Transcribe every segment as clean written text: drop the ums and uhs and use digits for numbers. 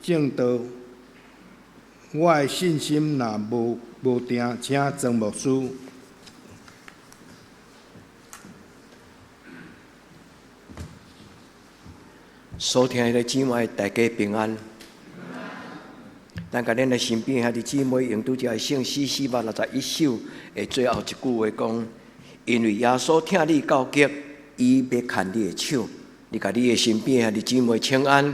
正道。我的信心若无定，请庄牧师。所听的姊妹，大家平安。咱甲恁的身边兄弟姊妹用拄则圣诗461首的最后一句话讲：因为耶稣听你到极，伊要牵你的手。你甲你的身边兄弟姊妹请安。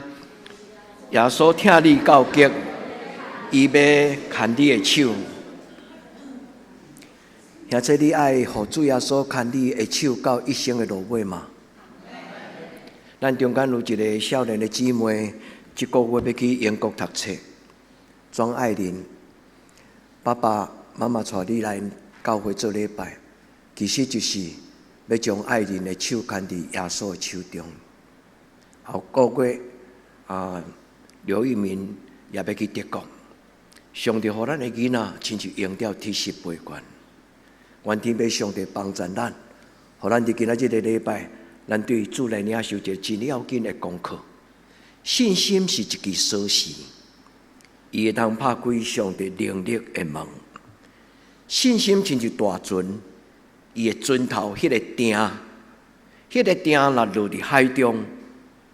耶稣听你到极，伊要牵你的手。或者你爱互主耶稣牵你的手到一生的路尾吗？咱中间有一个少年的姊妹，这个月要去英国读册。庄爱玲，爸爸妈妈带你来教会做礼拜，其实就是要将爱玲的手牵伫耶稣的手中。后个月刘玉明也要去德国。上帝予咱的囡仔，亲像用掉铁石培管。愿天父上帝帮助咱，予咱伫今仔日的礼拜。咱对主来领受一个真要紧的功课。信心是一支锁匙，伊会当拍开上帝能力的门。信心亲像大船，伊的船头迄个钉若落伫海中，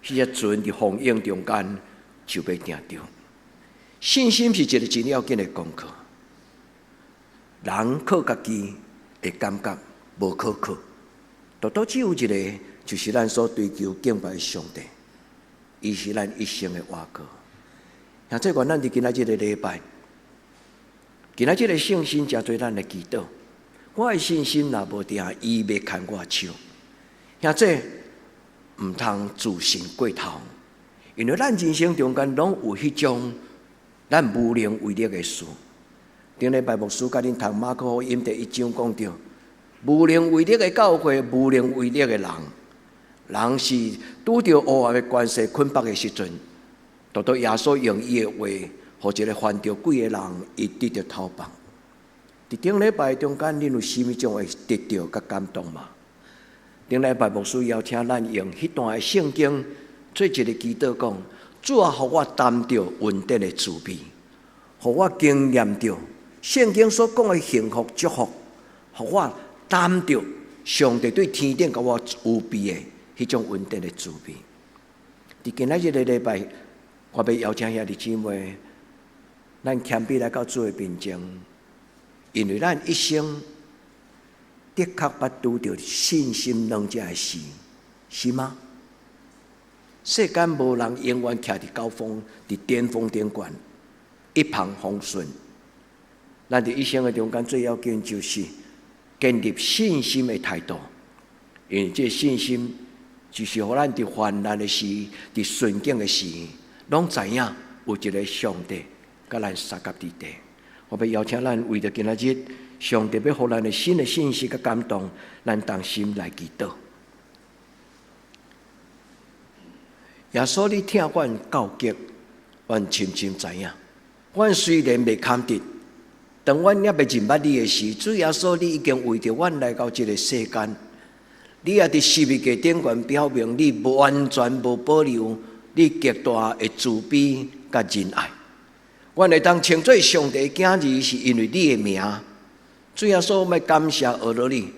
迄只船伫风涌中间就要定着。信心是一个真要紧的功课。人靠家己会感觉无可靠，独只有一个。就是咱所追求敬拜的上帝，伊是咱一生的活过。现在愿咱伫今仔日的礼拜，今仔日的信心真做咱的祈祷。我的信心若无定，伊要牵我手。现在毋通自信过头，因为咱人生中间拢有迄种咱无能为力的事。顶礼拜牧师甲恁读马可福音第1章讲到，无能为力的教会，无能为力的人。人是拄着黑暗的关系捆绑的时阵，独耶稣用伊的话，互一个犯着鬼的人，伊得到讨放。伫顶礼拜中间，恁有甚物种的得到甲感动吗？顶礼拜牧师邀请咱用迄段的圣经做一个祈祷，讲：主啊，互我担着稳定的慈悲，互我经验着圣经所讲的幸福祝福，互我担着上帝对天顶甲我有庇的。迄种稳定的慈悲，伫今仔日的礼拜，我要邀请兄弟姊妹，咱谦卑来到主的面前，因为咱一生的确捌拄着信心两者的事，是吗？世间无人永远徛伫高峰，伫巅峰顶端，一帆风顺。咱伫一生的中间，最要紧就是建立信心的态度，因为这信心。就是互咱伫患难的时，伫顺境的时，拢知影有一个上帝甲咱相合伫地。我要邀请咱为着今仔日，上帝要互咱的新的信息甲感动，咱同心来祈祷。耶稣，你听阮告诫，阮深深知影。阮虽然未堪得，当阮也未认捌你的时，主耶稣，你已经为着阮来到这个世间。你也伫十字架顶悬表明，你完全无保留你极大的慈悲甲仁爱。阮会当称作上帝的囝儿，是因为你的名。主耶稣，要感谢俄罗你。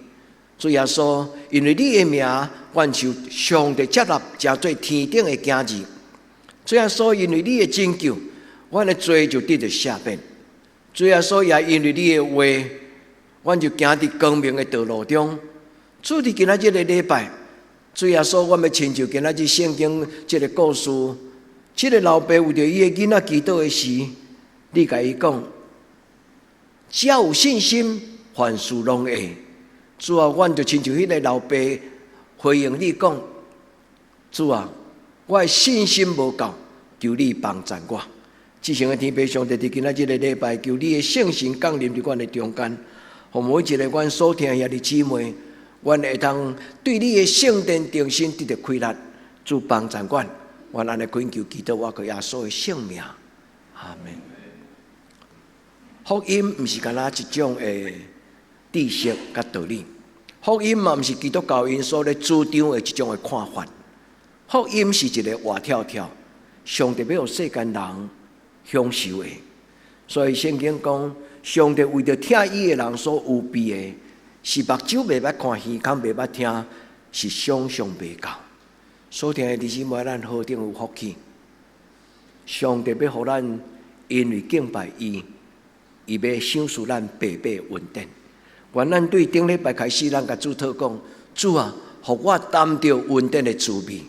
主耶稣，因为你的名，阮受上帝接纳，成做天顶的囝儿。主耶稣，因为你的拯救，阮的罪就得到赦免。主耶稣，也因为你的话，阮就行伫光明的道路中。主伫今仔日的礼拜，主耶稣，我要亲像今仔日圣经这个故事，这个老爸为着伊的囡仔祈祷的时，你甲伊讲，只要有信心，凡事拢会。主啊，阮就亲像迄个老爸回应你讲，主啊，我的信心无够，求你帮助我。至诚的天父上帝，伫今仔日的礼拜，求你的圣神降临伫阮的中间，互每一个阮所听遐的姊妹。阮会当对你的圣殿重新得到开力，主帮助阮，阮安尼恳求祈祷，我靠耶稣的圣名，阿门。福音毋是干那一种的知识甲道理，福音嘛毋是基督教因所咧主张的一种的看法，福音是一个活跳跳，上帝要有世间人享受的。所以圣经讲，上帝为着听伊的人所有备的，是目睭袂捌看，耳孔袂捌听，是想象袂到。所听的弟兄妹，咱何等有福气！上帝要互咱因为敬拜伊，伊要赏赐咱白白恩典。原咱对顶礼拜开始，咱甲主祷讲：主啊，互我担着恩典的滋味，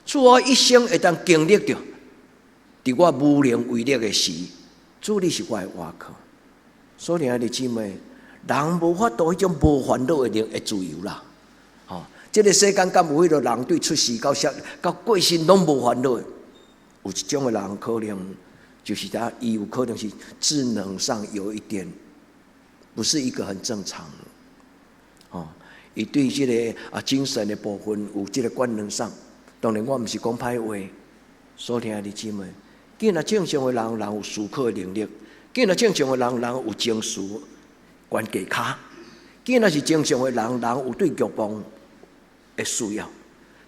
主我一生会当经历着，伫我无能为力的时，主你是我的依靠。所以，弟姊妹，人无法度迄种无烦恼的灵会自由啦。这个世间敢有迄个人对出世到过身拢无烦恼的？有一种的人可能就是伊有可能是智能上有一点不是一个很正常的。伊对这个精神的部分有这个官能上，当然我毋是讲歹话。所听的姊妹，既然正常的人有思考的能力，既然正常的人有情绪关系卡，既然是正常的人有对剧帮的需要，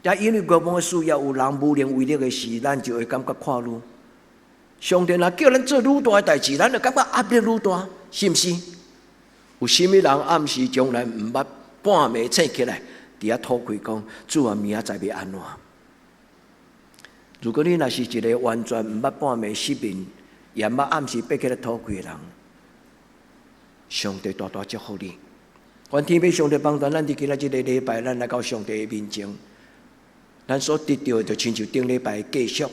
但因为剧帮的需要，有人无能为力的时，咱就会感觉看愈。上帝若叫咱做愈大的代志，咱就感觉压力愈大，是毋是？有甚物人暗时从来毋捌半暝醒起来，伫遐吐气讲：主啊，明仔载要安怎？如果你若是一个完全毋捌半暝失眠，也毋捌暗时爬起来吐气的人，上帝大大祝福你。愿天父上帝帮助咱伫今仔日个礼拜，咱来到上帝的面前，咱所得到的就亲像顶礼拜的继续。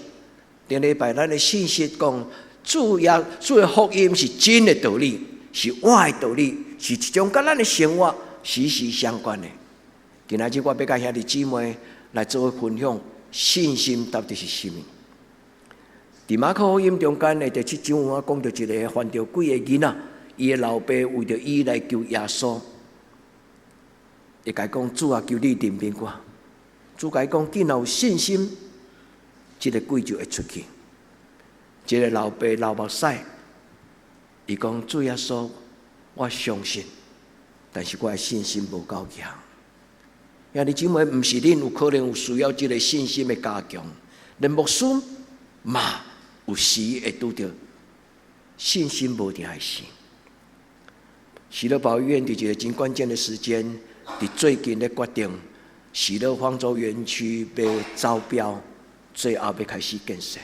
顶礼拜咱的信息讲，主的福音是真的道理，是活的道理，是一种甲咱的生活息息相关的。今仔日我要甲兄弟姊妹来做分享，信心到底是什么？伫马可福音中间的第7章，我讲到一个犯着鬼的囡仔，伊的老爸为着伊来求耶稣。伊甲伊讲：主啊，求你怜悯我。主甲伊讲：既然有信心，这个鬼就会出去。这个老爸流目屎，伊讲：主耶稣，我相信，但是我的信心无够强。兄弟姊妹，毋是恁有可能有需要这个信心的加强，连牧师嘛有时会拄着信心无定的事。喜乐堡医院伫一个真关键的时间。伫最近咧决定，喜乐方舟园区要招标，最后要开始建设，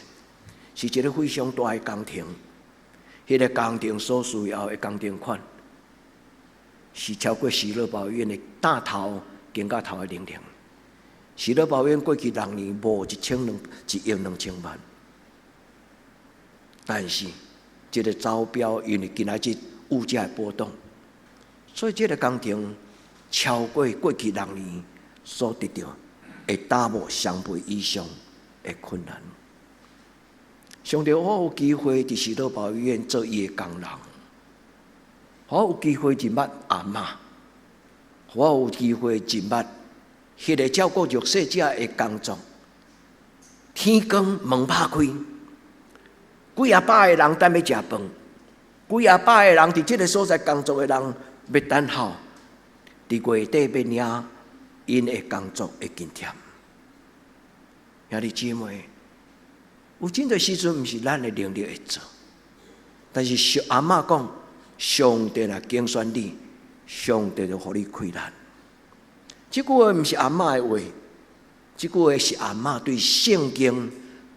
是一个非常大的工程。迄个工程所需要的工程款，是超过喜乐堡医院的大头经甲头的能力。喜乐堡医院过去6年无1亿2千万，但是这个招标因为今仔日物价的波动，所以这个工程。超过过去6年所得到，会打破双倍以上的困难。上帝，我有机会伫喜乐堡医院做伊的工人，我有机会认捌阿嬷，我有机会认捌迄个照顾弱势者的工作。天光门拍开，几啊百个人等要食饭，几啊百个人伫这个所在工作的人要等候。伫月底要领因的工作的津贴。兄弟姊妹，有真多时阵毋是咱的能力会做，但是阿嬷讲，上帝若拣选你，上帝就互你开难。这句话毋是阿嬷的话，这句话是阿嬷对圣经、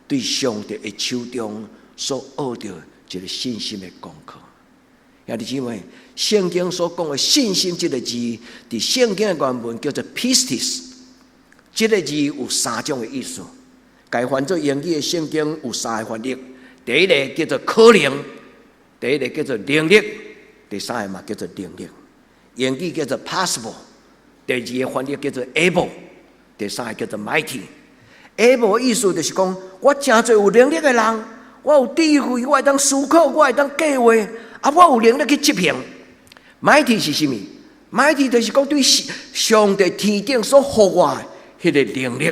对上帝的手中所学到一个信心的功课。兄弟姊妹，圣经所讲的信心这个字，伫圣经的原文叫做 pistis， 这个字有3种的意思。改翻做英语的圣经有3个翻译，第一个叫做可能，第一个叫做能力，第3个嘛叫做能力。英语叫做 possible， 第2个翻译叫做 able， 第3个叫做 mighty。able 的意思就是讲，我真侪有能力的人，我有智慧，我会当思考，我会当计划。我有能力去执行。mighty 是什么？ mighty 就是讲对上帝天顶所予我的迄个能力，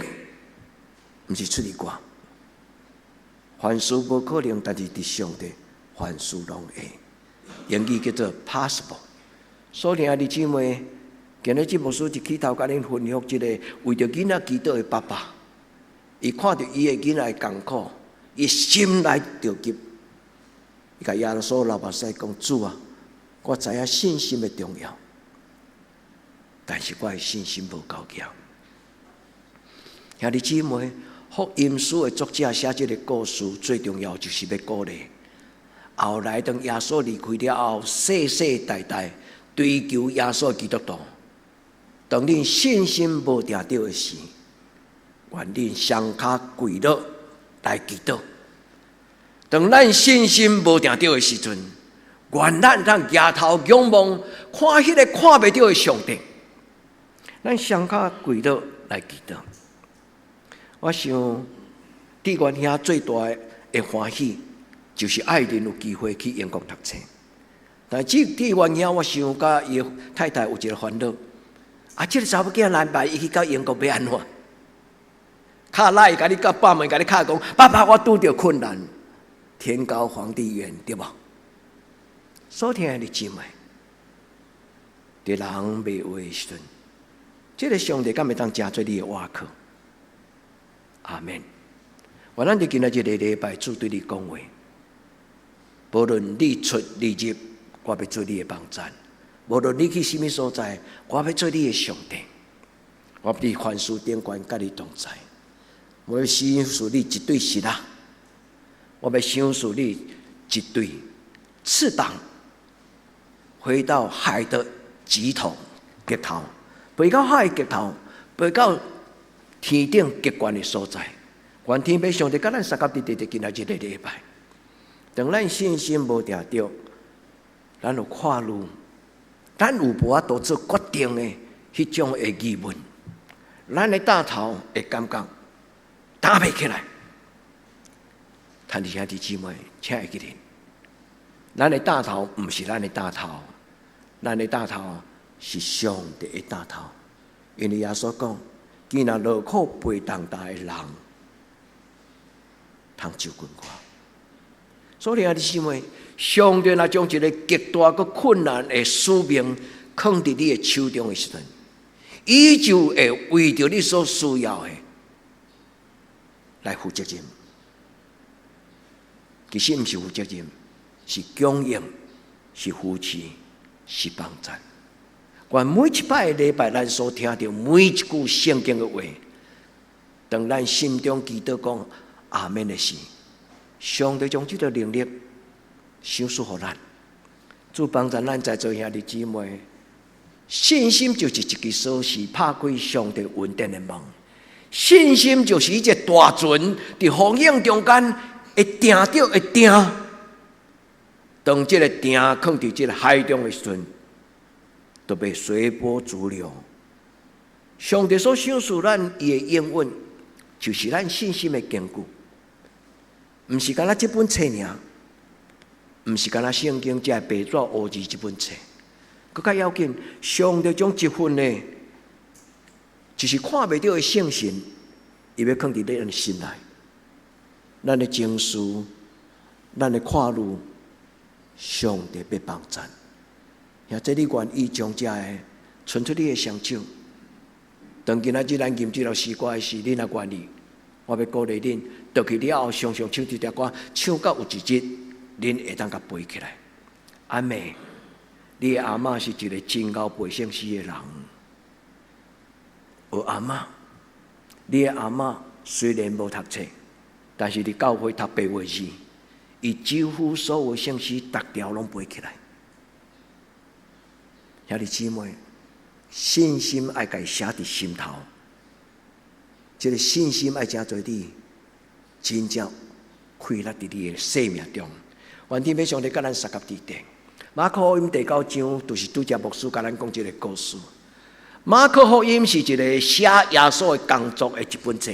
不是出于我。凡事无可能，但是伫上帝凡事拢会。英语叫做 possible。所以弟兄姊妹，今日这牧师就起头甲恁分享一个为着囡仔祈祷的爸爸，伊看到伊的囡仔的艰苦，伊心内着急，伊甲耶稣老目屎讲：主啊，我知影信心的重要，但是我的信心无够强。兄弟姊妹，福音书的作者写这个故事，最重要就是要鼓励。后来当耶稣离开了后，世世代代追求耶稣基督徒，当恁信心无定着的时，愿恁双脚跪落来祈祷；当咱信心无定着的时阵，愿咱通抬头仰望，看迄个看袂到的上帝。咱双脚跪落来祈祷。我想，弟兄兄最大的欢喜，就是爱人有机会去英国读册。但这弟兄兄，我想甲伊太太有一个烦恼，这个查某囝难办，伊去到英国要安怎？卡拉伊甲你甲爸妈甲你卡讲，爸爸，我拄着困难，天高皇帝远，对无？所听的姊妹，伫人袂话的时阵，这个上帝敢会当加做你的瓦靠？阿们。我咱就今仔日个礼拜主对你讲话，无论你出你入，我要做你的帮助；无论你去什么所在，我要做你的上帝。我伫凡事顶悬，甲你同在。我要享受你一对实力，我要享受你一对翅膀，回到海的极头、极头，飞到海的极头，飞到天顶极悬的所在。愿天父上帝甲咱三甲伫今仔日个礼拜，当咱信心无定着，咱有看路，咱有无法度做决定的迄种的疑问，咱的大头会感觉打袂起来。趁弟兄姊妹，请会记得，咱的大头毋是咱的大头，咱的大头是上帝的大头。因为耶稣讲，既然劳苦背重担的人，通照顾我。所以，弟兄姊妹，上帝若将一个极大个困难的使命放伫你的手中的时阵，伊就会为着你所需要的来负责任。其实毋是负责任，是供应，是扶持，是帮助。愿每一摆的礼拜，咱所听到每一句圣经的话，当咱心中祈祷讲阿们的时，上帝将这个能力赏赐予咱，主帮助咱在座兄弟姊妹。信心就是一支锁匙，拍开上帝恩典的门。信心就是一只大船，伫风影中间会定着会定。当这个定放伫这个海中的时阵，就被随波逐流。上帝所赏赐咱伊的应允，就是咱信心的坚固。毋是干那这本册尔，毋是干那圣经这白纸黑字这本册，更较要紧，上帝将一份呢，就是看袂到的圣神，伊要放伫咱的心内。咱的情绪，咱的看路，上帝要帮助。也这你愿意将这个伸出你的双手，当今仔日咱吟这条诗歌的时，你若愿意，我要鼓励恁，倒去了后，常常唱这条歌，唱到有一日，恁会当甲背起来。阿妹，你的阿嬷是一个真够背圣诗的人。有阿嬷，你的阿嬷虽然无读册，但是伫教会读白话字，伊几乎所有圣诗逐条拢背起来。兄弟姊妹，信心爱家写伫心头，这个信心爱真做你真正开力伫你的生命中。愿天父上帝甲咱三甲地定。马可福音第9章，就是拄则牧师甲咱讲这个故事。马可福音是一个写耶稣的工作的一本册。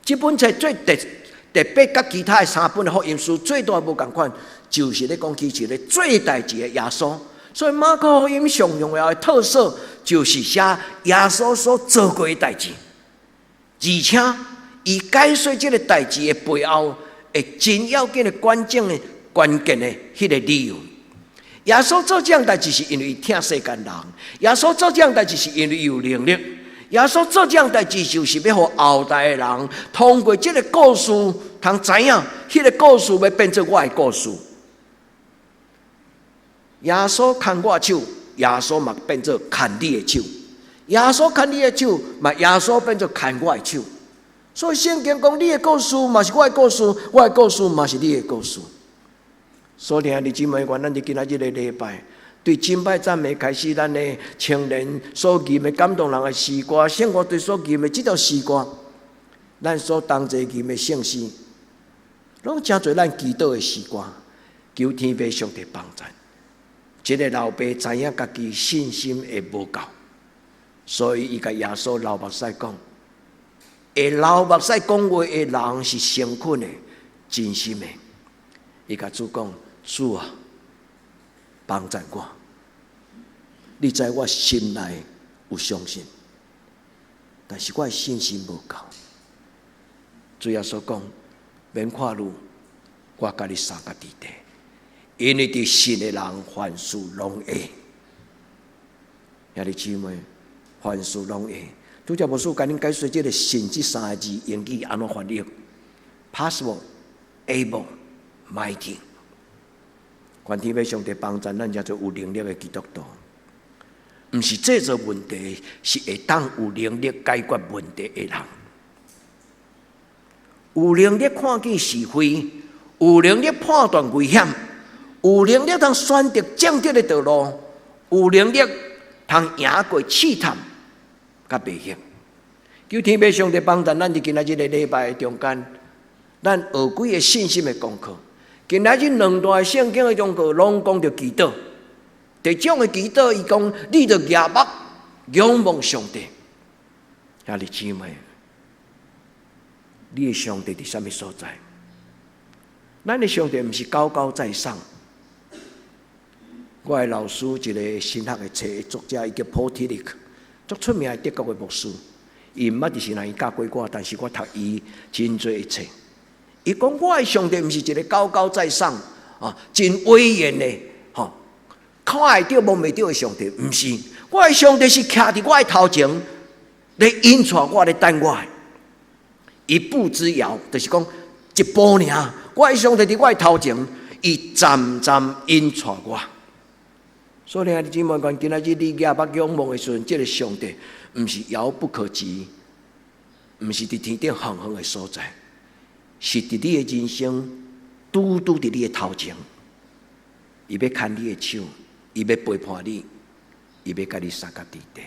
这本册最特别，甲其他的3本的福音书最大无共款，就是咧讲起一个最大志的耶稣。所以马可福音上重要的特色，就是写耶稣所做过的代志，而且伊解说这个代志的背后的真要紧的关键的迄个理由。耶稣做这样代志是因为伊疼世间人，耶稣做这样代志是因为伊有能力，耶稣做这样代志就是要让后代的人通过这个故事，通知影，迄个故事要变做我的故事。耶稣牵我手，耶稣嘛变做牵你的手；耶稣牵你的手，嘛耶稣变做牵我的手。所以圣经讲，你的故事嘛是我的故事，我的故事嘛是你的故事。所以兄弟姊妹，咱伫今仔日的礼拜，对敬拜赞美开始，咱的青年所吟的感动人的诗歌，圣歌队所吟的这条诗歌，咱所同齐吟的圣诗，拢真侪咱祈祷的诗歌，求天父上帝帮助。一个老爸知影家己信心会无够，所以伊甲耶稣流目屎讲，会流目屎讲话的人是诚恳的、真心的。伊甲主讲：主啊，帮助我！你知我心内有相信，但是我的信心无够。主耶稣讲：免看路，我甲你三个伫地。因为伫信的人，凡事拢会。兄弟姊妹，凡事拢会。拄则无事甲恁解说，这个“信”这三个字英语安怎翻译 ？Possible, able, mighty。愿天父上帝帮助咱，才做有能力的基督徒。毋是制造问题，是会当有能力解决问题的人。有能力看见是非，有能力判断危险。有能力通选择正确的道路，有能力通赢过试探甲危险。求天父上帝帮助咱伫今仔日的礼拜中间，咱学几个信心的功课。今仔日两段圣经的功课，拢讲到祈祷。第一种的祈祷，伊讲你着仰望上帝。兄弟姊妹，你的上帝伫什么所在？咱的上帝毋是高高在上。我的老师，一个神学的册的作者，伊叫普提利克，足出名的德国的牧师。伊毋捌伫神学院教过我，但是我读伊真侪的册。伊讲我的上帝毋是一个高高在上啊，真威严的，看会到摸袂到的上帝，毋是。我的上帝是徛伫我的头前，来引带我，来等我。一步之遥，就是讲一步尔。我的上帝伫我的头前，伊站站引带我。所以兄弟姊妹，今仔日你仰望的时阵，这个上帝毋是遥不可及，毋是伫天顶远远的所在，是伫你的人生拄伫你的头前。伊要牵你的手，伊要陪伴你，伊要甲你三脚伫地。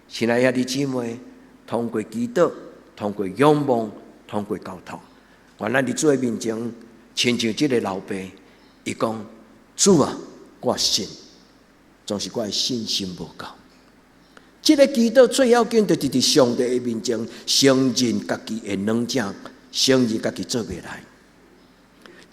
亲爱兄弟姊妹，通过祈祷，通过仰望，通过交通，愿咱伫主的面前，亲像这个老爸，伊讲：主啊，我信。总是我的信心无够，这个祈祷最要紧，就是伫上帝的面前承认家己的软弱，承认家己做袂来。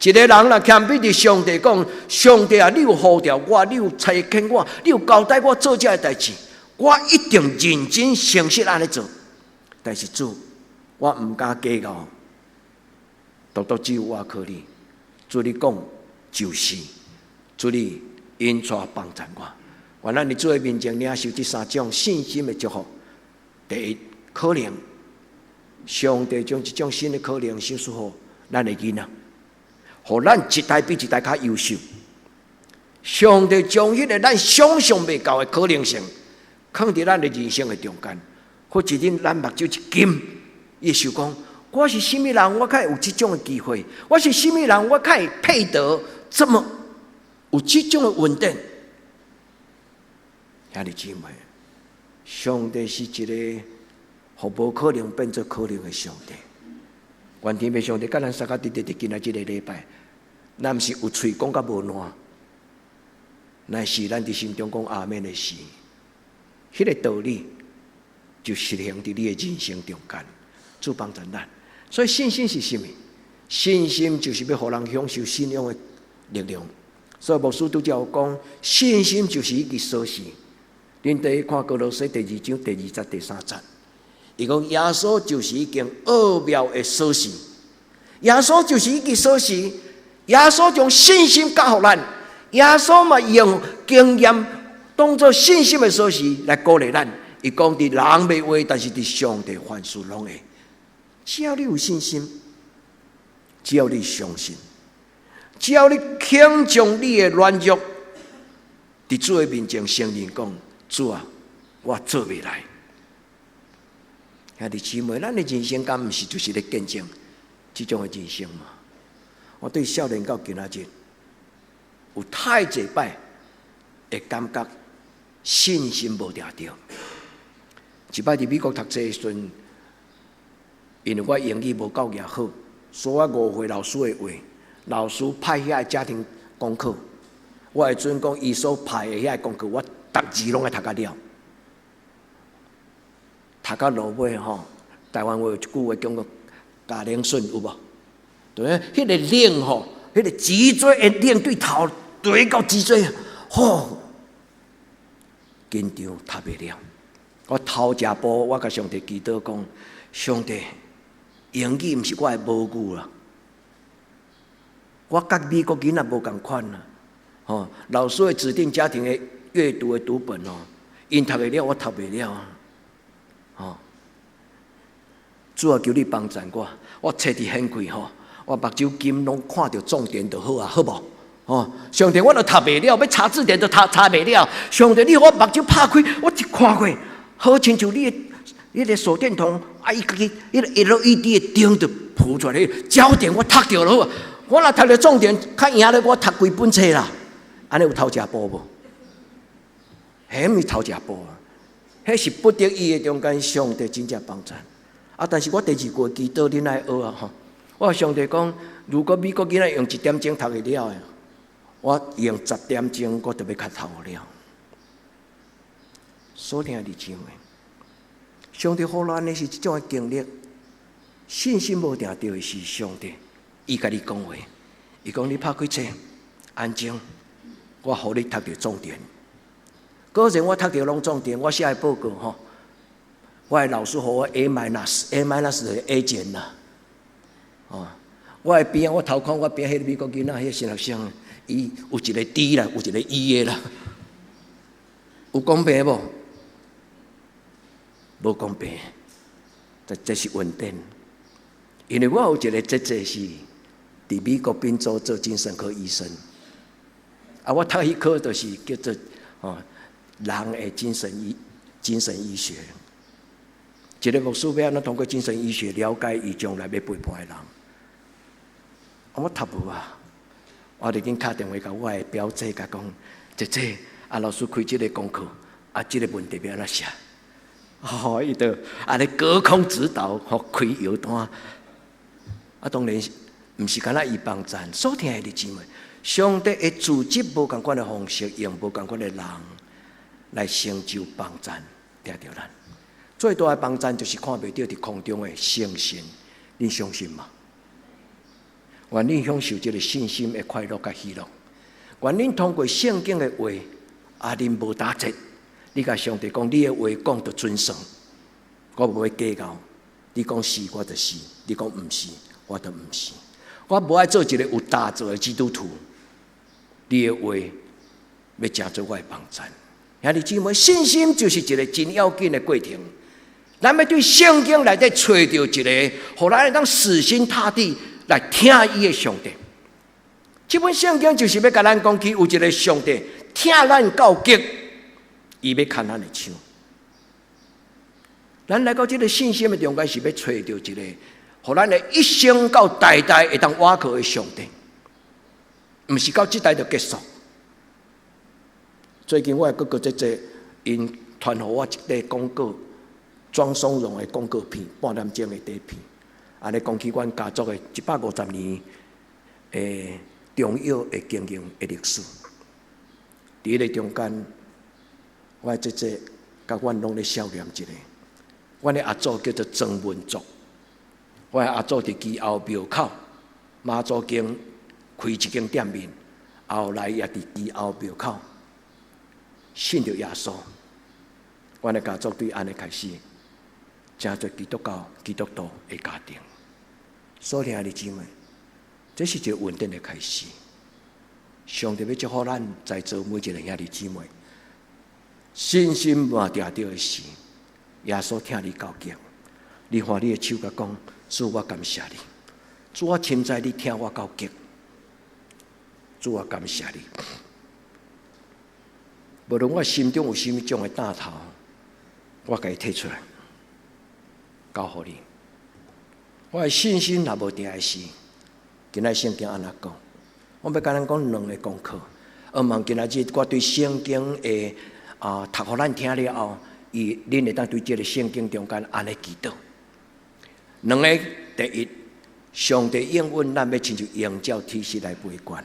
一个人若谦卑伫上帝讲：上帝啊，你有呼召我，你有差遣我，你有交代我做这个代志，我一定认真诚实安尼做。但是主，我毋敢假傲，独只有我可你。主你讲就是，主你引带帮助我。愿咱伫主的面前领受这三种信心的祝福。第一，可能上帝将这种新的可能赏赐予咱的囡仔，互咱一代比一代较优秀。上帝将迄个咱想象袂到的可能性，放伫咱的人生的中间。或一日咱目睭一金，伊想讲：我是什么人？我较有这种的机会？我是什么人？我较会配得这么有这种的稳定？兄弟姊妹，上帝是一个互无可能变做可能的上帝。愿天父上帝甲咱三个伫今仔日个礼拜，咱毋是有喙讲甲无烂，乃是咱伫心中讲阿们的事。迄个道理就实行伫你的人生中间，主帮助咱。所以信心是什么？信心就是要互人享受信仰的力量。所以牧师拄则有讲，信心就是一个锁匙。恁第一看歌罗西第2章第2节第3节，伊讲耶稣就是一件奥妙的锁匙，耶稣就是一个锁匙，耶稣将信心教予咱，耶稣嘛用经验当作信心的锁匙来鼓励咱。伊讲伫人袂话，但是伫上帝凡事拢会。只要你有信心，只要你相信，只要你肯将你的软弱伫主的面前承认讲，主啊，我做袂来。兄弟姊妹，咱的人生敢毋是就是咧见证这种的人生嘛？我对少年到今仔日，有太济摆会感觉信心无定着。一摆伫美国读册的时阵，因为我英语无够尔好，所以我误会老师的话。老师派遐家庭功课，我会准讲伊所派的遐功课，我逐字拢爱读甲了。读到落尾吼，台湾话有一句话讲个“假冷顺”有无？对，迄个冷吼，迄个脊椎会冷对头，对到脊椎，吼，紧张读袂了。我头一步，我甲上帝祈祷讲：上帝，英语毋是我的母语啦。我甲美国囡仔无共款啦，吼！老师的指定家庭的阅读的读本哦，因读会了，我读袂了，吼！主啊，求你帮助我册伫掀开吼，我目睭金拢看到重点就好啊，好无？哦，上帝，我都读袂了，要查字典都查袂了。上帝，你我目睭拍开，我一看过，好亲像你个手电筒啊，伊个LED 的灯就浮出来，焦点我读着了。我若读着重点，较赢咧我读规本册啦。安尼有头一步无？迄毋是头一步啊，迄是不得已的中间，上帝真正帮助。啊，但是我第二句祈祷恁来学啊吼。我上帝讲，如果美国囡仔用1点钟读会了的，我用10点钟，我就要较读了。所听的姊妹，上帝互咱的是这种的经历，信心无定着的是上帝。伊甲你讲话，伊讲你拍开册，安静，我互你读着重点。果然我读着拢重点，我写的报告吼，我的老师互我 A-，A- 就是 A 减啦。哦，我的边我头看我边迄个美国囡仔，迄个新学生，伊有一个 D 啦，有一个 E 的啦，有公平无？无公平，这是问题。因为我有一个姐姐是伫美国宾州做精神科医生，啊，我读迄科就是叫做人的精神医学。一个牧师要安怎通过精神医学了解伊将来要陪伴的人？我读无啊，我就紧打电话甲我的表姐甲讲，姐姐，啊老师开这个功课，啊这个问题要安怎写？伊就安尼隔空指导，开药单。啊，当然毋是干那伊帮咱所听的姊妹，上帝会组织无共款的方式，用无共款的人来成就帮咱，听着咱。最大的帮咱就是看袂到伫空中的星星，你相信吗？愿你享受这个信心的快乐甲喜乐。愿恁通过圣经的话，啊，恁无打折。你甲上帝讲，你的话讲就准算，我无要计较。你讲是，我就是；你讲毋是，我就毋是。我无爱做一个有大做的基督徒。你的话要成做我的帮助。兄弟姊妹，信心就是一个真要紧的过程。咱要对圣经内底找到一个，互咱当死心塌地来听伊的上帝。这本圣经就是要甲咱讲起，有一个上帝听咱到极，伊要牵咱的手。咱来到这个信心的中间，是要找到一个，互咱的一生到代代会当倚靠的上帝，毋是到这代就结束。最近我的哥哥姐姐因传互我一块广告，庄松荣的广告片，半点钟的底片，安尼讲起阮家族的150年的重要的经营的历史。伫迄个中间，我的姐姐甲阮拢咧笑念一个，阮的阿祖叫做曾文作，我的阿祖伫基后庙口妈祖经开一间店面，后来也伫基后庙口信着耶稣。阮的家族对安尼开始，真侪基督徒的家庭。所以兄弟姊妹，这是一个稳定的开始。上帝要祝福咱在座每一个兄弟姊妹，信心嘛定着的是，耶稣听你到极。你看你的手甲讲，主我感谢你，主啊，亲在你听我到极，主啊，感谢你。无论我心中有甚物种的担头，我甲伊摕出来，交互你。我的信心若无定的时，今仔圣经安怎讲？我要甲咱讲两个功课。望今仔日我对圣经的读互咱听了后，恁会当对这个圣经中间安尼祈祷。两个，第一，上帝应允咱要亲像应照体式来陪管。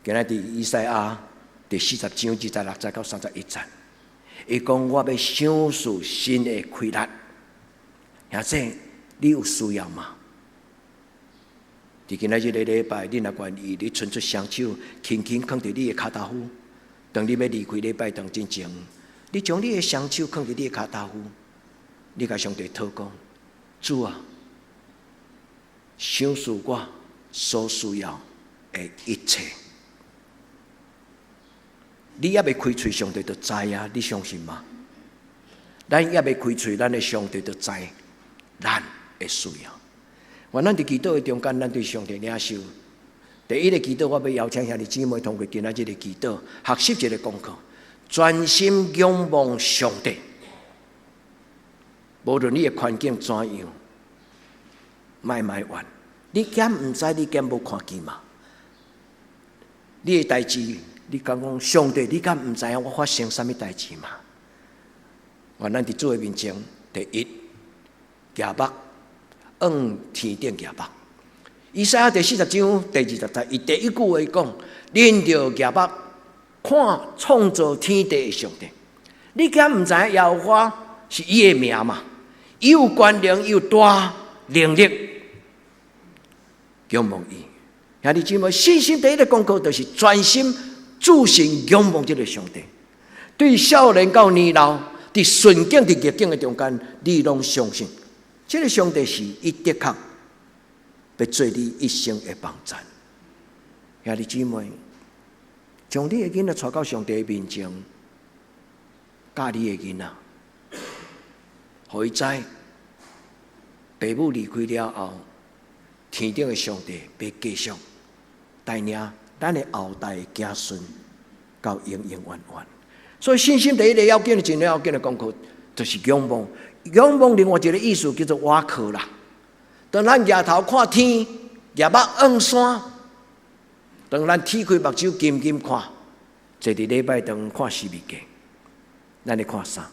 今仔日以赛亚第40章26节到31节，伊讲我要赏赐新的开力，兄弟，你有需要吗？伫今仔日个礼拜，你若愿意，你伸出双手，轻轻放伫你的骹头夫。当你要离开礼拜堂之前，你将你的双手放伫你的骹头夫，你甲上帝祷告：主啊，赏赐我所需要的一切。你也未开喙，上帝就知啊！你相信吗？咱也未开喙，咱的上帝就知咱的需要。我咱伫祈祷的中间，咱对上帝领受。第一个祈祷，我要邀请兄弟姊妹通过今仔日的祈祷，学习一个功课，专心仰望上帝。无论你的环境怎样，莫埋怨。你敢毋知？你敢无看见嘛？你的代志，你敢讲上帝？你敢毋知影我发生什么代志嘛？我咱伫主的面前，第一，举目。天顶举目，以赛亚第40章第20节，伊第一句话讲：恁着举目看创造天地的上帝。你敢毋知影耶和华是伊的名嘛？伊有权能，伊有大能力，仰望伊。兄弟姊妹，信心第一个功课就是专心注心仰望这个上帝。对少年到年老，伫顺境伫逆境的中间，你拢相信。这个上帝是伊的确要做你一生的帮助。兄弟姊妹，将你的囡仔带到上帝面前，教你的囡仔，互伊知，父母离开了后，天顶的上帝要继续带领咱的后代的子孙到永永远远。所以信心第一个要紧的、真要紧的功课，就是仰望。仰望另外一个意思叫做倚靠啦。当咱抬头看天，举目望山，当咱天开目睭，紧紧看，坐伫礼拜堂看四面镜，咱咧看啥？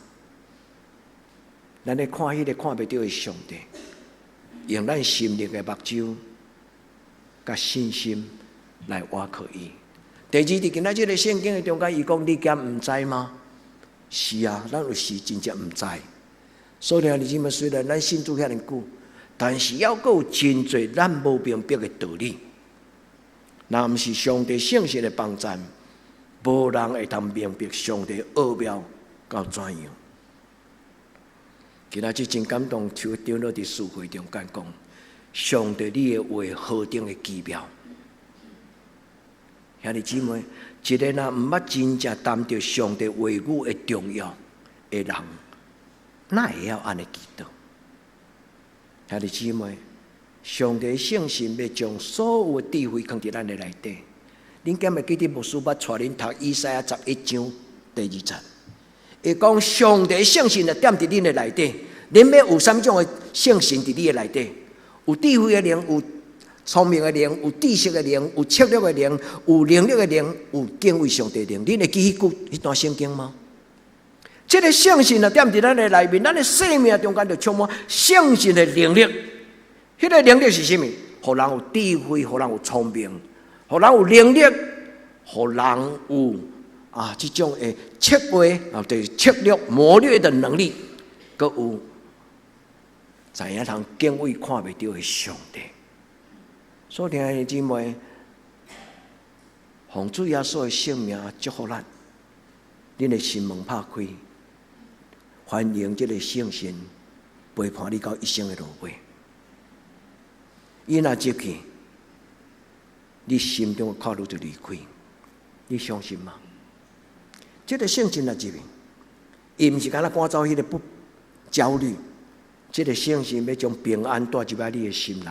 咱咧看迄个看袂到的上帝，用咱心灵的目睭，甲信心来倚靠伊。第二，伫今仔日个圣经的中间，伊讲：你敢毋知吗？是啊，咱有时真正毋知。所以兄弟姊妹，虽然咱信主遐尼久，但是还佫有真侪咱无明白的道理。若毋是上帝圣神的帮助，无人会通明白上帝奥妙到怎样。今仔日真感动，像长老伫聚会中间讲，上帝你的话何等的奇妙！兄弟姊妹，一个若毋捌真正担着上帝话语的重要的人，哪会晓安尼祈祷？兄弟姊妹，上帝圣神要将所有的智慧放伫咱的内底。恁敢会记得牧师捌带恁读以赛亚11章第2节？伊讲上帝圣神就踮伫恁的内底，恁要有三种的圣神伫你的内底，有智慧的灵，有聪明的灵，有知识的灵，有策略的灵，有能力的灵，有敬畏上帝的灵。恁会记迄段圣经吗？这个圣神啊，踮伫咱的内面，咱的生命中间就充满圣神的能力。迄个能力是什么？互人有智慧，互人有聪明，互人有能力，互人有这种的策划对策略谋略的能力，佮有知影通敬畏看袂到的上帝。所以弟兄姊妹，奉主耶稣的圣名祝福咱，恁的心门拍开。欢迎这个圣神陪伴你到一生的路尾。伊若入去，你心中的考虑就离开。你相信吗？这个圣神若入去，伊毋是敢若赶走迄个不焦虑，这个圣神要将平安带入来你的心内。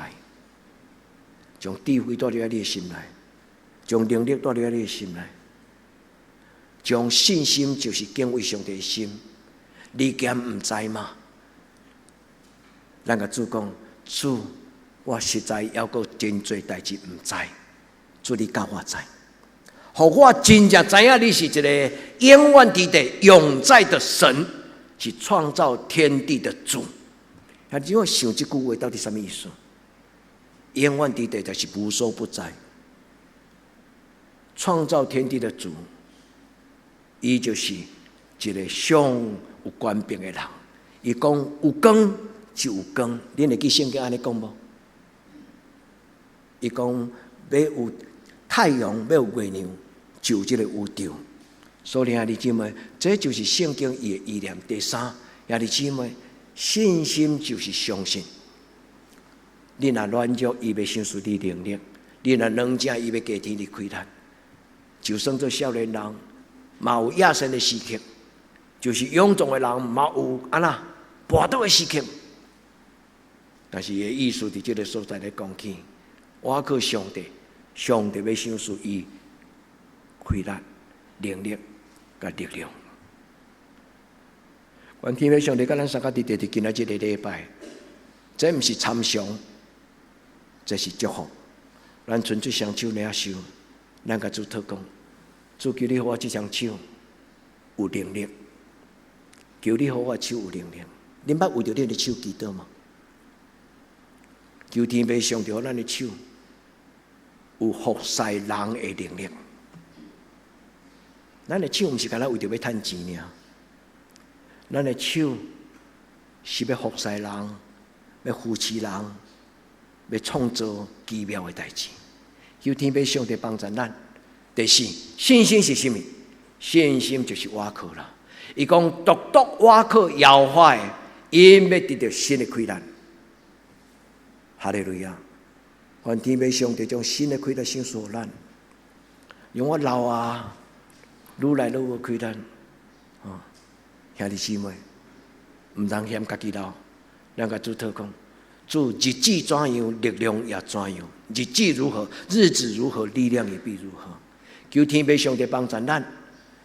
将智慧带入你的心内，将能力带入你的心内，将信心就是敬畏上帝的心。你敢唔知吗？咱甲主讲，主，我实在还阁真多代志唔知，主你教我知，互我真正知影你是一个永远伫地永在的神，是创造天地的主。啊，只我想这句话到底什么意思？永远伫地就是无所不在，创造天地的主，伊就是一个上有权柄的人。伊讲有光就有光，恁会记圣经安尼讲无？伊讲要有太阳，要有月亮，就有这个宇宙。所以兄弟姊妹，这就是圣经伊的意念。第三，兄弟姊妹，信心就是相信。你若软弱，伊要显示你能力；你若软正，伊要加添你开坦。就算做少年人，嘛有亚神的时刻；就是勇壮的人，嘛有安那跋倒的时刻。但是伊的意思伫这个所在咧讲起，我靠上帝，上帝要显示伊开坦、能力甲力量。愿天父上帝甲咱三个伫今仔日个礼拜，这毋是参详。这是祝福，咱纯粹双手领受，咱甲主祷讲，主求你互我这双手有能力，求你互我手有能力。恁捌为着恁的手祈祷吗？求天父上帝互咱的手有服侍人的能力。咱的手毋是干那为着要趁钱尔，咱的手是要服侍人，要扶持人。要创造奇妙的代志，求天父上帝帮助咱。第四，信心是什么？信心就是倚靠啦。伊讲独倚靠耶和华的，因要得到新的开展。哈利路亚！愿天父上帝将新的开展显示给咱，让我老啊，愈来愈有开展。兄弟姊妹，唔通嫌家己老，咱甲主祷讲。主日子怎样，力量也怎样；日子如何，日子如何，力量也必如何。求天父上帝帮助咱，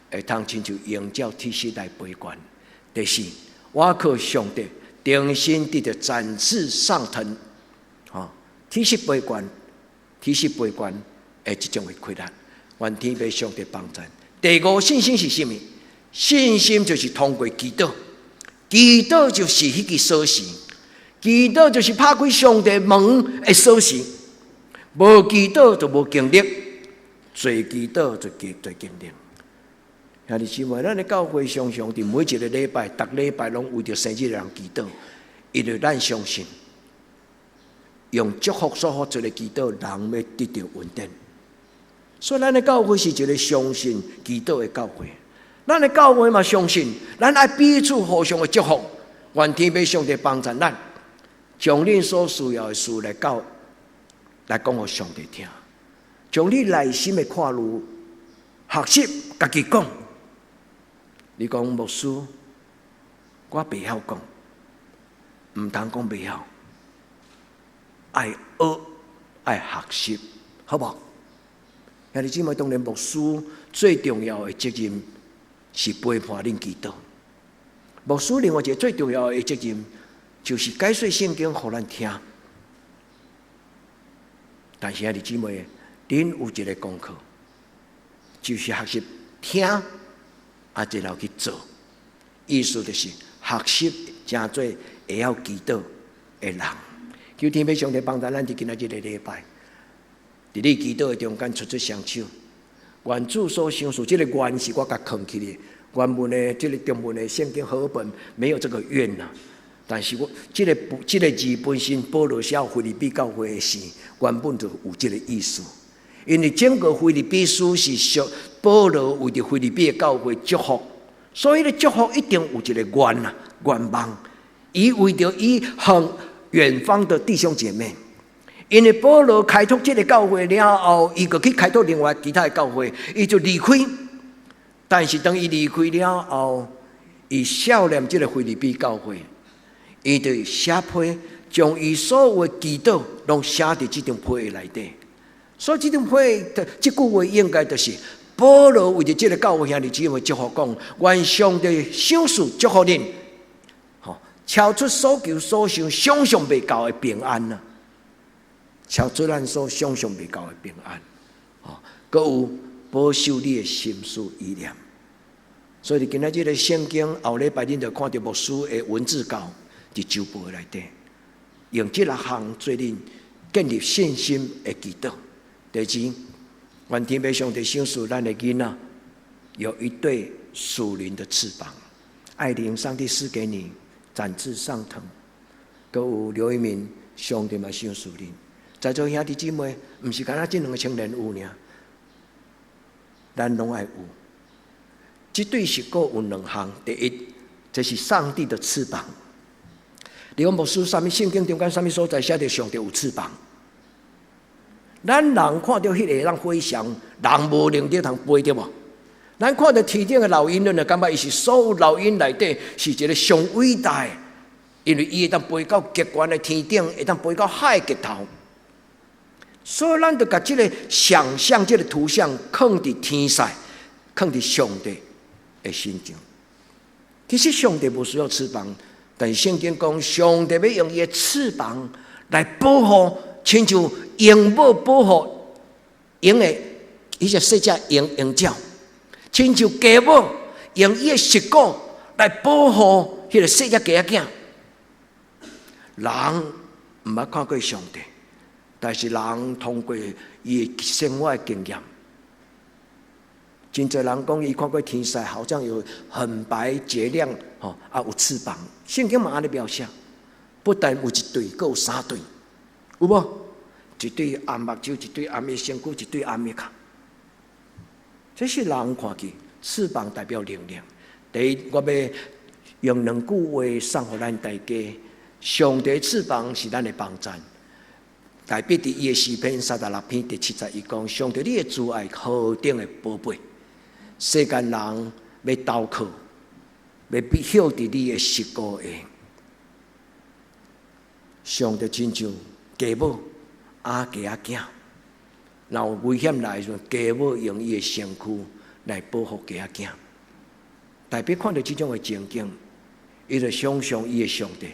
会通亲像迎照天使来陪伴。第四，我靠上帝，定心地的展翅上腾。天使陪伴，天使陪伴，这种的开展，愿天父上帝帮助。第五，信心是什么？信心就是通过祈祷，祈祷就是迄个锁匙。祈祷就是拍开上帝门的锁匙，无祈祷就无经历，做祈祷就做经历。兄弟姊妹，咱的教会常常伫每一个礼拜，逐礼拜拢为着生日的人祈祷，因为咱相信，用祝福所发出的祈祷，人要得到稳定。所以，咱的教会是一个相信祈祷的教会。咱的教会嘛，相信咱爱彼此互相的祝福，愿天父上帝帮助咱。将恁所需要的事来讲给上帝听，将你内心的看路学习，家己讲。你讲牧师，我袂晓讲，唔通讲袂晓，爱学，爱学习，好不好？兄弟姊妹，当然牧师最重要的责任是陪伴恁祈祷。牧师另外一个最重要的责任。就是解说圣经，互咱听。但是兄弟姊妹，恁有一个功课，就是学习听，然后去做。意思就是学习真做会晓祈祷的人。求天父上帝帮助咱伫今仔日个礼拜，伫你祈祷的中间出双手。愿主所想述，这个愿是我甲藏起的。原文的这个中文的圣经和本没有这个愿呐。但是我这个字本身，保罗写腓立比教会的事，原本就有这个意思。因为整个腓立比书是说保罗为着腓立比的教会祝福，所以咧祝福一定有一个愿啊，愿望。伊为着伊向远方的弟兄姐妹，因为保罗开拓这个教会了后，伊就去开拓另外其他的教会，伊就离开。但是当伊离开了后，伊少年这个腓立比教会。伊就写批将伊所有的祈祷拢写伫这张批内底。所以这张批的这句话应该就是保罗为着这个教会兄弟姊妹祝福讲：愿上帝赏赐祝福恁，超出所求所想想象未到的平安啊！超出咱所想象未到的平安，搁有保守你的心思意念。所以今仔日的圣经后礼拜恁就看到牧师的文字稿伫周报内底，用这6项做恁建立信心的祈祷。第二，愿天父上帝赏赐咱的囡仔有一对属灵的翅膀，爱灵上帝赐给你，展翅上腾。搁有刘一鸣，上帝嘛赏赐恁。在座兄弟姊妹，毋是干那这2个青年有尔，咱拢爱有。这对是各有2项，第一，这是上帝的翅膀。你讲牧师，什么圣经中间什么所在写着上帝有翅膀？咱人看到迄个人飞翔，人无能力通飞对无？咱看到天顶的老鹰，咱就感觉伊是所有老鹰内底是一个上伟大的，因为伊会当飞到极悬的天顶，会当飞到海极头。所以咱就把这个想象、这个图像放伫天上，放伫上帝的心中。其实上帝不需要翅膀，但是圣经讲，上帝要用伊的翅膀来保护，亲像鹰母保护鹰的迄只细只鹰鸟，亲像鸡母用伊的舌骨来保护迄个细只鸡仔囝。人毋捌看过上帝。但是人通过伊的生活的经验，真侪人讲伊看过天使，好像有很白洁亮，有翅膀。圣经嘛安尼描写，不但有1对，阁有3对，有无？1对红目睭，1对红的身躯，1对红的脚。这是人看去，翅膀代表能量。第一，我要用2句话送互咱大家：上帝的翅膀是咱的帮助。大笔伫伊的诗篇36篇第71讲：上帝你的慈爱何等的宝贝，世间人要投靠，要晓伫你的舌骨下。上帝亲像鸡母鸡仔囝，若有危险来的时候，鸡母用伊的身躯来保护鸡仔囝。大笔看到这种的情景，伊就想象伊的上帝，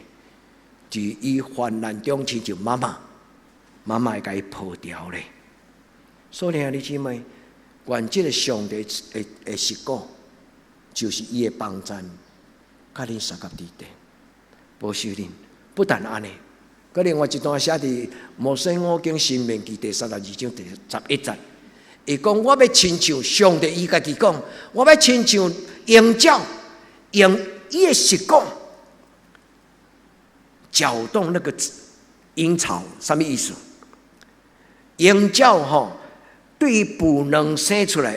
伫伊患难中亲像妈妈会甲伊抱牢咧。所以兄弟姊妹，愿这个上帝的舌骨，就是伊的帮助，甲恁三角地带保守恁。不但安尼，佮另外一段写伫摩西五经申命记第32章第11节，伊讲：我要亲像上帝伊家己讲，我要亲像鹰鸟，用伊的舌骨搅动那个鹰巢，什么意思？鹰鸟对于哺卵生出来，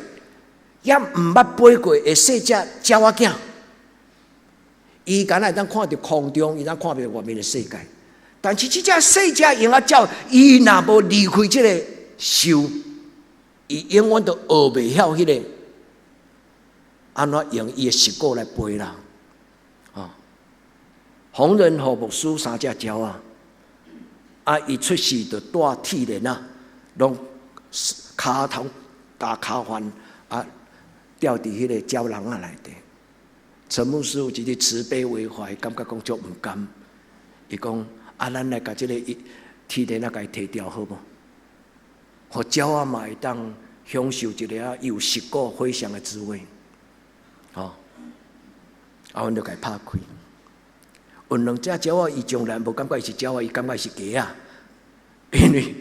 也毋捌飞过的细只鸟仔囝，伊敢若会当看到空中，伊当看到外面的世界。但是这只细只鹰仔鸟，伊若无离开这个树，伊永远都学袂晓迄个安怎用伊的舌骨来飞啦。红人和牧师3只鸟伊出世就带铁链拢骹头加骹环吊伫迄个鸟笼内底。陈牧师有一日慈悲为怀，感觉讲足毋甘，伊讲咱来甲即个铁链甲伊摕掉好无？互鸟嘛会当享受一个有舌骨飞翔的滋味。阮就甲伊拍开。有2只鸟伊从来无感觉伊是鸟伊感觉伊是鸡仔，因为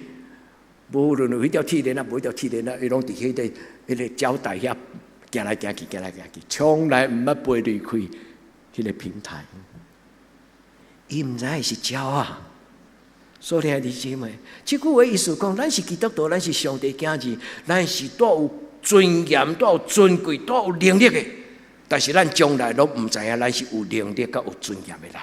无论有迄条铁链无迄条铁链伊拢伫迄个鸟台遐行来行去，从来毋捌飞离开迄个平台。伊毋知伊是鸟仔。所以兄弟姊妹，即句话意思讲，咱是基督徒，咱是上帝囝儿，咱是多有尊严、多有尊贵、多有能力的。但是咱将来拢毋知影，咱是有能力甲有尊严的人。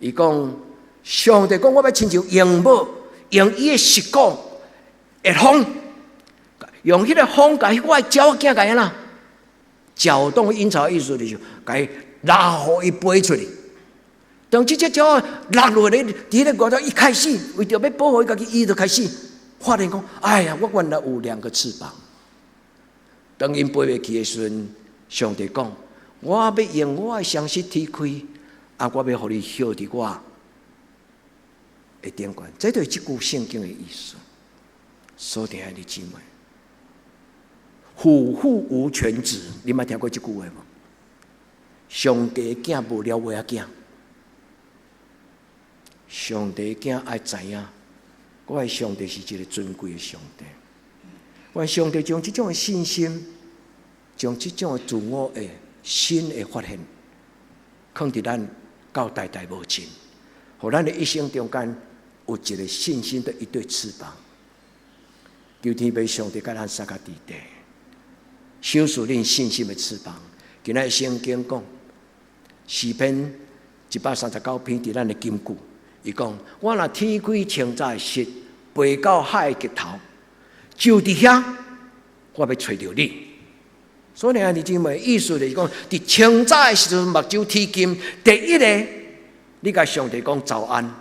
伊讲，上帝讲，我要亲像鹰母，用伊的舌骨会风，用迄个风甲我的鸟仔甲伊搅动鹰巢的意思就是甲伊拉互伊飞出去。当这只鸟落落咧，伫咧外头一开始为着要保护家己，伊就开始发现讲：哎呀，我原来有2个翅膀。当因飞袂去的时阵，上帝讲：我要用我的双翅踢开，我要互你歇伫我的顶端。这就是这句圣经的意思。所以，爱的姊妹，虎父无犬子，你捌听过这句话无？上帝囝无了话仔囝，上帝囝爱知影，我的上帝是一个尊贵的上帝。我上帝将这种的信心，将这种的自我的新的发现，放伫咱到代代无尽，互咱的一生中间有一个信心的一对翅膀。求天父上帝甲咱撒个伫地，守住恁信心的翅膀。今仔圣经讲，诗篇139篇伫咱的金句，伊讲：我若天开清早时，飞到海极头，就伫遐，我要找着你。所以弟兄姊妹，意思就是讲，伫清早的时阵，目睭天金，第一个，你甲上帝讲早安。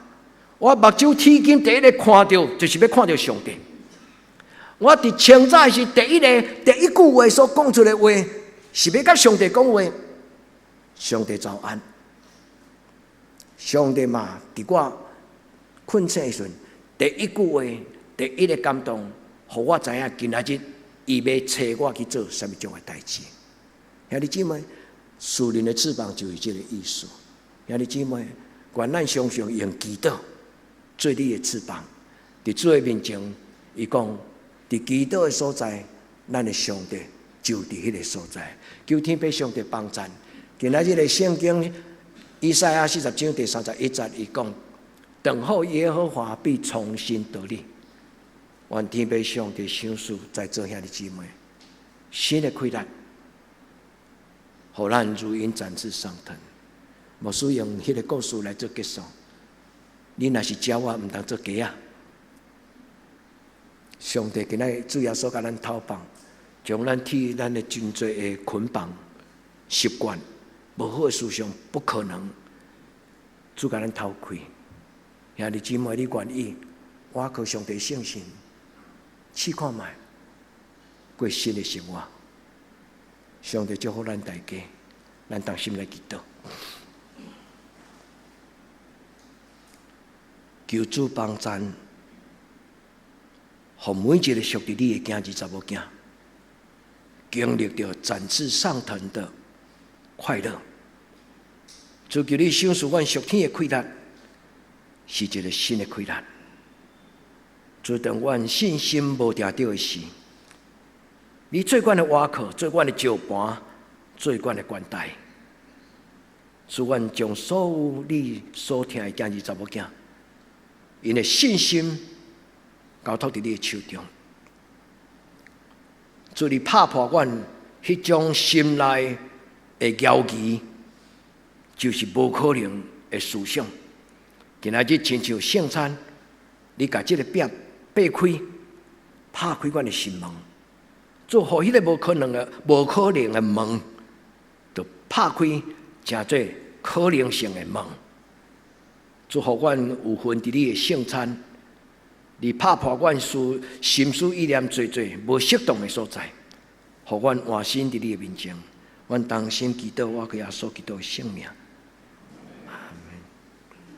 我目睭天金，第一个看到，就是要看到上帝。我伫清早是第一句话所讲出来的话，是要甲上帝讲话。上帝早安，上帝嘛，伫我困醒的时阵，第一句话，第一个感动，互我知影今仔日伊要找我去做什么种的代志。兄弟姊妹，属灵的翅膀就是这个意思。兄弟姊妹，愿咱常常用祈祷做你的翅膀，伫主的面前，伊讲。伫祈祷的所在，咱的上帝就伫迄个所在。求天父上帝帮助。今仔日的圣经以赛亚40章第31节，伊讲：等候耶和华必重新得力。愿天父上帝赏赐在座兄弟姊妹新的开展，互咱如鹰展翅上腾。无需用迄个故事来做结束。你若是鸟啊，毋通做鸡啊。上帝今仔主要所甲咱透放，将咱替咱的真多的捆绑、习惯、无好的思想，不可能，主甲咱透开。兄弟姊妹，你愿意？我靠上帝圣心，试看卖，过新的生活。上帝祝福咱大家，咱同心来祈祷，求主帮助。互每一个属于你的囝儿查某囝，经历着展翅上腾的快乐。主求你赏赐阮属天的快乐，是一个新的快乐。主当阮信心无定着的时，你做阮的瓦壳，做阮的石盘，做阮的冠带。主阮将所有你所听的囝儿查某囝，因的信心。交托伫你的手中，主你拍破阮迄种心内的摇疑，就是无可能的思想。今仔日亲像圣餐，你把这个壁掰开，拍开阮的心门，做互迄个无可能的门，就拍开，成做可能性的门。做互阮有份伫你的圣餐。你拍破阮心思意念做无适当的所在，互阮换心伫你的面前，阮当心祈祷，我给耶稣基督的性命。